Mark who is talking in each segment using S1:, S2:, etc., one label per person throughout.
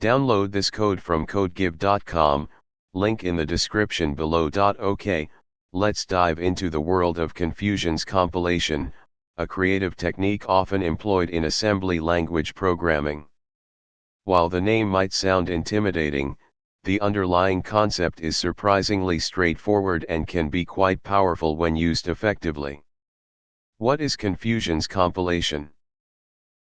S1: Download this code from codegive.com, link in the description below. OK, let's dive into the world of confusions compilation, a creative technique often employed in assembly language programming. While the name might sound intimidating, the underlying concept is surprisingly straightforward and can be quite powerful when used effectively. What is confusions compilation?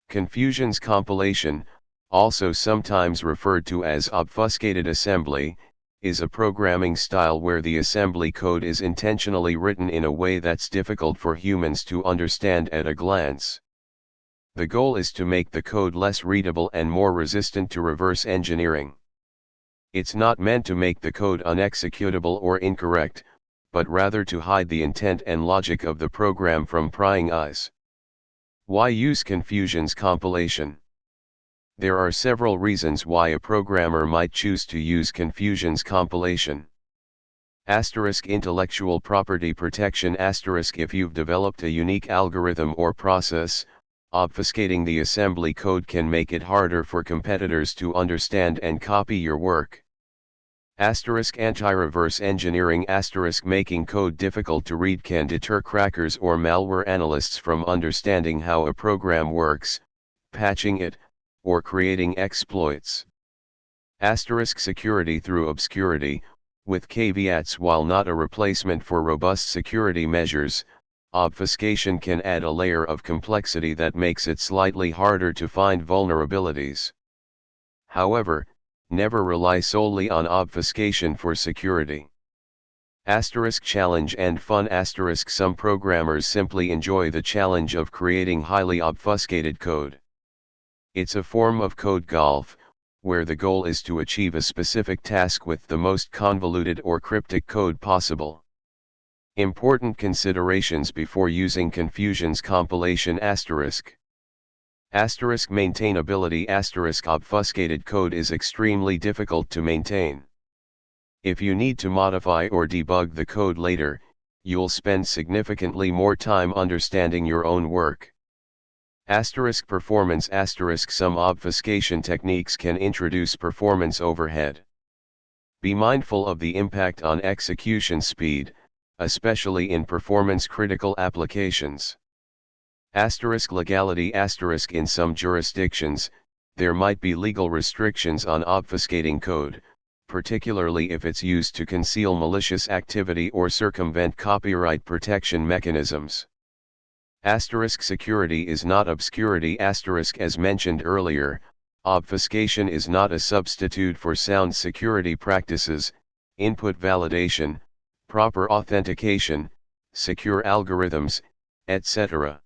S1: Confusions compilation, also sometimes referred to as obfuscated assembly, is a programming style where the assembly code is intentionally written in a way that's difficult for humans to understand at a glance. The goal is to make the code less readable and more resistant to reverse engineering. It's not meant to make the code unexecutable or incorrect, but rather to hide the intent and logic of the program from prying eyes. Why use confusions compilation? There are several reasons why a programmer might choose to use confusions compilation. Intellectual property protection. If you've developed a unique algorithm or process, obfuscating the assembly code can make it harder for competitors to understand and copy your work. Anti-reverse engineering. Making code difficult to read can deter crackers or malware analysts from understanding how a program works, patching it, or creating exploits. Security through obscurity, with caveats. While not a replacement for robust security measures, obfuscation can add a layer of complexity that makes it slightly harder to find vulnerabilities. However, never rely solely on obfuscation for security. Challenge and fun. Some programmers simply enjoy the challenge of creating highly obfuscated code. It's a form of code golf, where the goal is to achieve a specific task with the most convoluted or cryptic code possible. Important considerations before using confusions compilation. Maintainability. Obfuscated code is extremely difficult to maintain. If you need to modify or debug the code later, you'll spend significantly more time understanding your own work. Performance. Some obfuscation techniques can introduce performance overhead. Be mindful of the impact on execution speed, especially in performance-critical applications. Legality. In some jurisdictions, there might be legal restrictions on obfuscating code, particularly if it's used to conceal malicious activity or circumvent copyright protection mechanisms. Security is not obscurity. As mentioned earlier, obfuscation is not a substitute for sound security practices, input validation, proper authentication, secure algorithms, etc.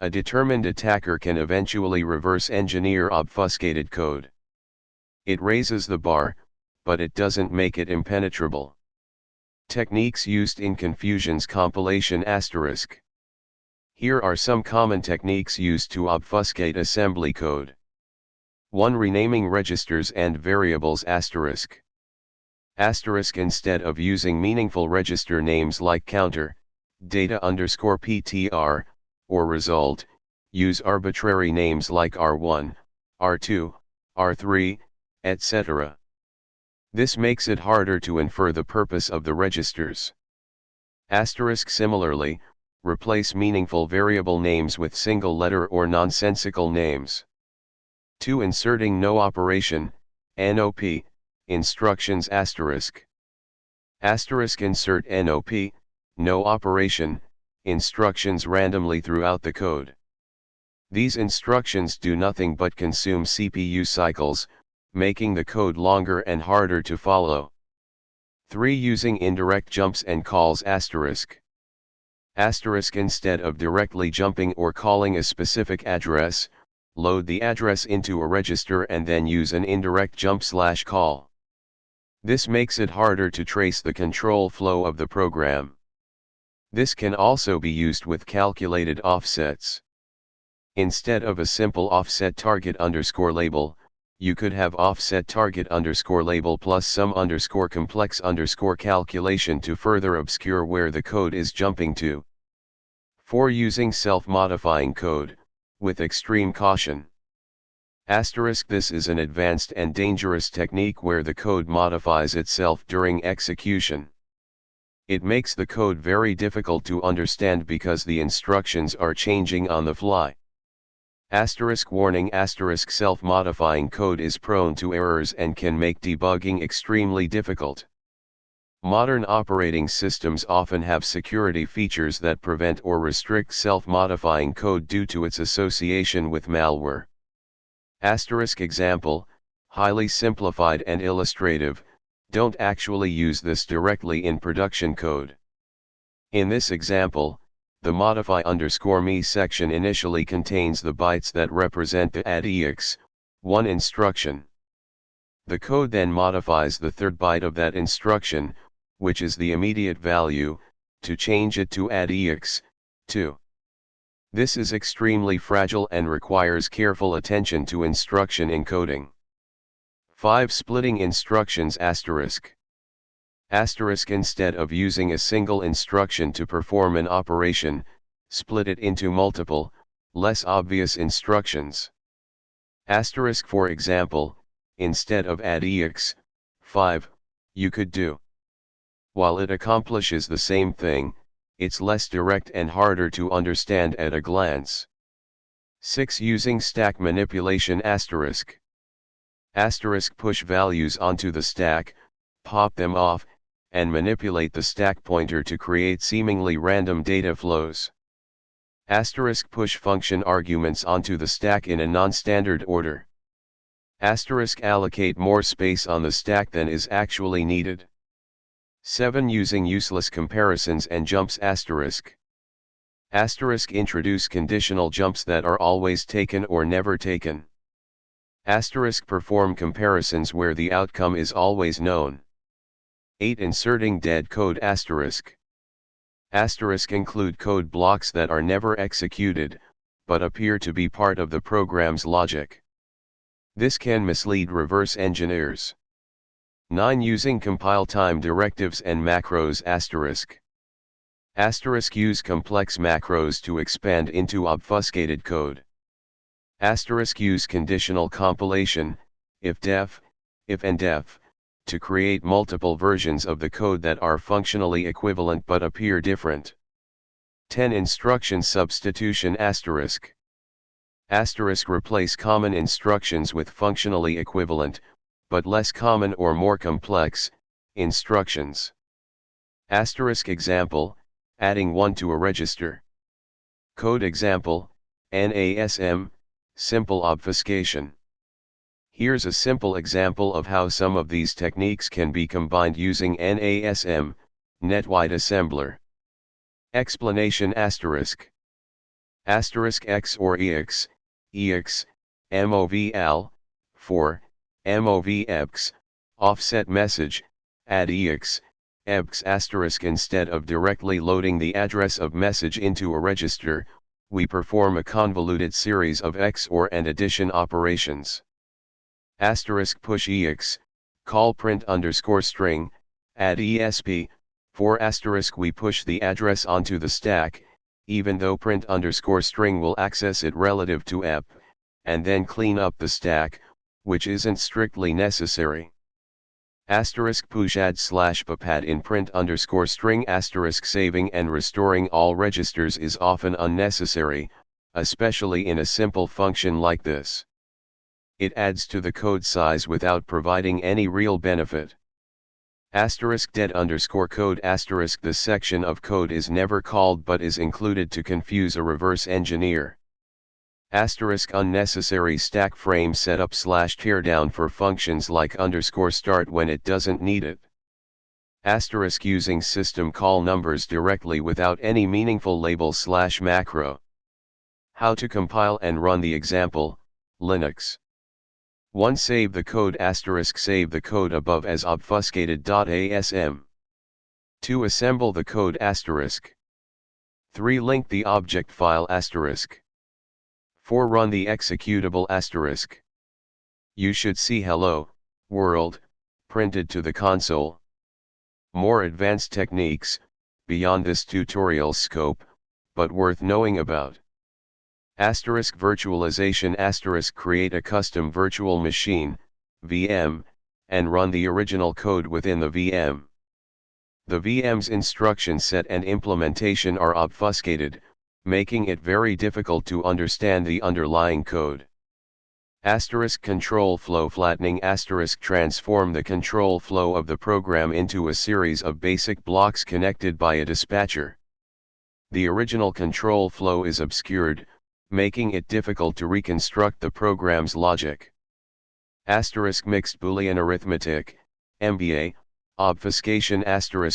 S1: A determined attacker can eventually reverse engineer obfuscated code. It raises the bar, but it doesn't make it impenetrable. Techniques used in confusions compilation. Here are some common techniques used to obfuscate assembly code. 1. Renaming registers and variables. Instead of using meaningful register names like counter, data_ptr, or result, use arbitrary names like R1, R2, R3, etc. This makes it harder to infer the purpose of the registers. Similarly, replace meaningful variable names with single letter or nonsensical names. 2. Inserting no operation, NOP, instructions. Insert NOP, no operation, instructions randomly throughout the code. These instructions do nothing but consume CPU cycles, making the code longer and harder to follow. 3. Using indirect jumps and calls. Instead of directly jumping or calling a specific address, load the address into a register and then use an indirect jump/call. This makes it harder to trace the control flow of the program. This can also be used with calculated offsets. Instead of a simple offset target_label, you could have offset target_label plus some complex calculation to further obscure where the code is jumping to. 4. Using self-modifying code, with extreme caution. This is an advanced and dangerous technique where the code modifies itself during execution. It makes the code very difficult to understand because the instructions are changing on the fly. Warning: self-modifying code is prone to errors and can make debugging extremely difficult. Modern operating systems often have security features that prevent or restrict self-modifying code due to its association with malware. Example, highly simplified and illustrative, don't actually use this directly in production code. In this example, the modify_me section initially contains the bytes that represent the ADDEX1 instruction. The code then modifies the third byte of that instruction, which is the immediate value, to change it to ADDEX2. This is extremely fragile and requires careful attention to instruction encoding. 5. Splitting instructions Instead of using a single instruction to perform an operation, split it into multiple, less obvious instructions. For example, instead of ADDEX5, you could do. While it accomplishes the same thing, it's less direct and harder to understand at a glance. 6. Using stack manipulation Push values onto the stack, pop them off, and manipulate the stack pointer to create seemingly random data flows. Push function arguments onto the stack in a non-standard order. Allocate more space on the stack than is actually needed. 7. Using useless comparisons and jumps Introduce conditional jumps that are always taken or never taken. Perform comparisons where the outcome is always known. 8. Inserting dead code include code blocks that are never executed, but appear to be part of the program's logic. This can mislead reverse engineers. 9. Using compile time directives and macros Use complex macros to expand into obfuscated code. Use conditional compilation, if and def, to create multiple versions of the code that are functionally equivalent but appear different. 10. Instruction substitution Replace common instructions with functionally equivalent, but less common or more complex, instructions. Example, adding 1 to a register. Code example, NASM, simple obfuscation. Here's a simple example of how some of these techniques can be combined using NASM, Netwide Assembler. Explanation X or EX, MOVAL, 4, MOVEX, offset message, add EX, EBX*. Instead of directly loading the address of message into a register, we perform a convoluted series of XOR and addition operations. Push EX, call print_string, add ESP, 4 *. We push the address onto the stack, even though print_string will access it relative to EP, and then clean up the stack, which isn't strictly necessary. Push add /papad in print_string. Saving and restoring all registers is often unnecessary, especially in a simple function like this. It adds to the code size without providing any real benefit. Dead_code. This section of code is never called but is included to confuse a reverse engineer. Unnecessary stack frame setup /teardown for functions like _start when it doesn't need it. Using system call numbers directly without any meaningful label /macro. How to compile and run the example, Linux. 1. Save the code save the code above as obfuscated.asm. 2. Assemble the code 3. Link the object file 4. Run the executable You should see hello, world, printed to the console. More advanced techniques, beyond this tutorial scope, but worth knowing about. Virtualization * create a custom virtual machine, VM, and run the original code within the VM. The VM's instruction set and implementation are obfuscated, making it very difficult to understand the underlying code. Control flow flattening transform the control flow of the program into a series of basic blocks connected by a dispatcher. The original control flow is obscured, making it difficult to reconstruct the program's logic. Mixed Boolean arithmetic, MBA, obfuscation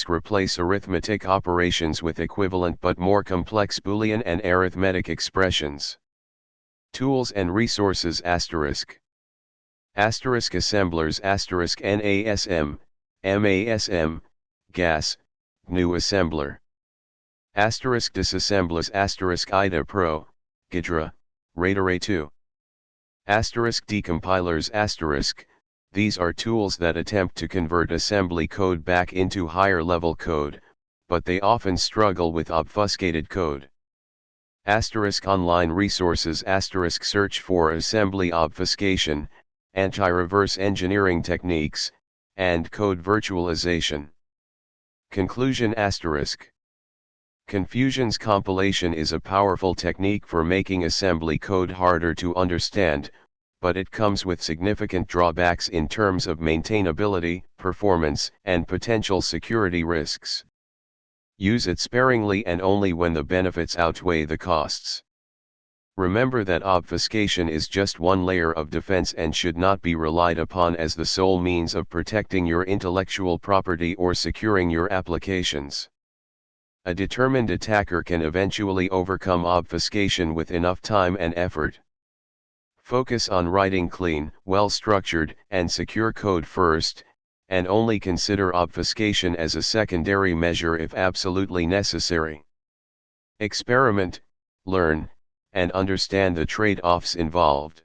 S1: replace arithmetic operations with equivalent but more complex Boolean and arithmetic expressions. Tools and resources assemblers NASM, MASM, GAS, GNU assembler. Disassemblers IDA Pro, Gidra, Radare2. Decompilers these are tools that attempt to convert assembly code back into higher level code, but they often struggle with obfuscated code. Online resources search for assembly obfuscation, anti-reverse engineering techniques, and code virtualization. Conclusion Confusion's compilation is a powerful technique for making assembly code harder to understand, but it comes with significant drawbacks in terms of maintainability, performance, and potential security risks. Use it sparingly and only when the benefits outweigh the costs. Remember that obfuscation is just one layer of defense and should not be relied upon as the sole means of protecting your intellectual property or securing your applications. A determined attacker can eventually overcome obfuscation with enough time and effort. Focus on writing clean, well-structured, and secure code first, and only consider obfuscation as a secondary measure if absolutely necessary. Experiment, learn, and understand the trade-offs involved.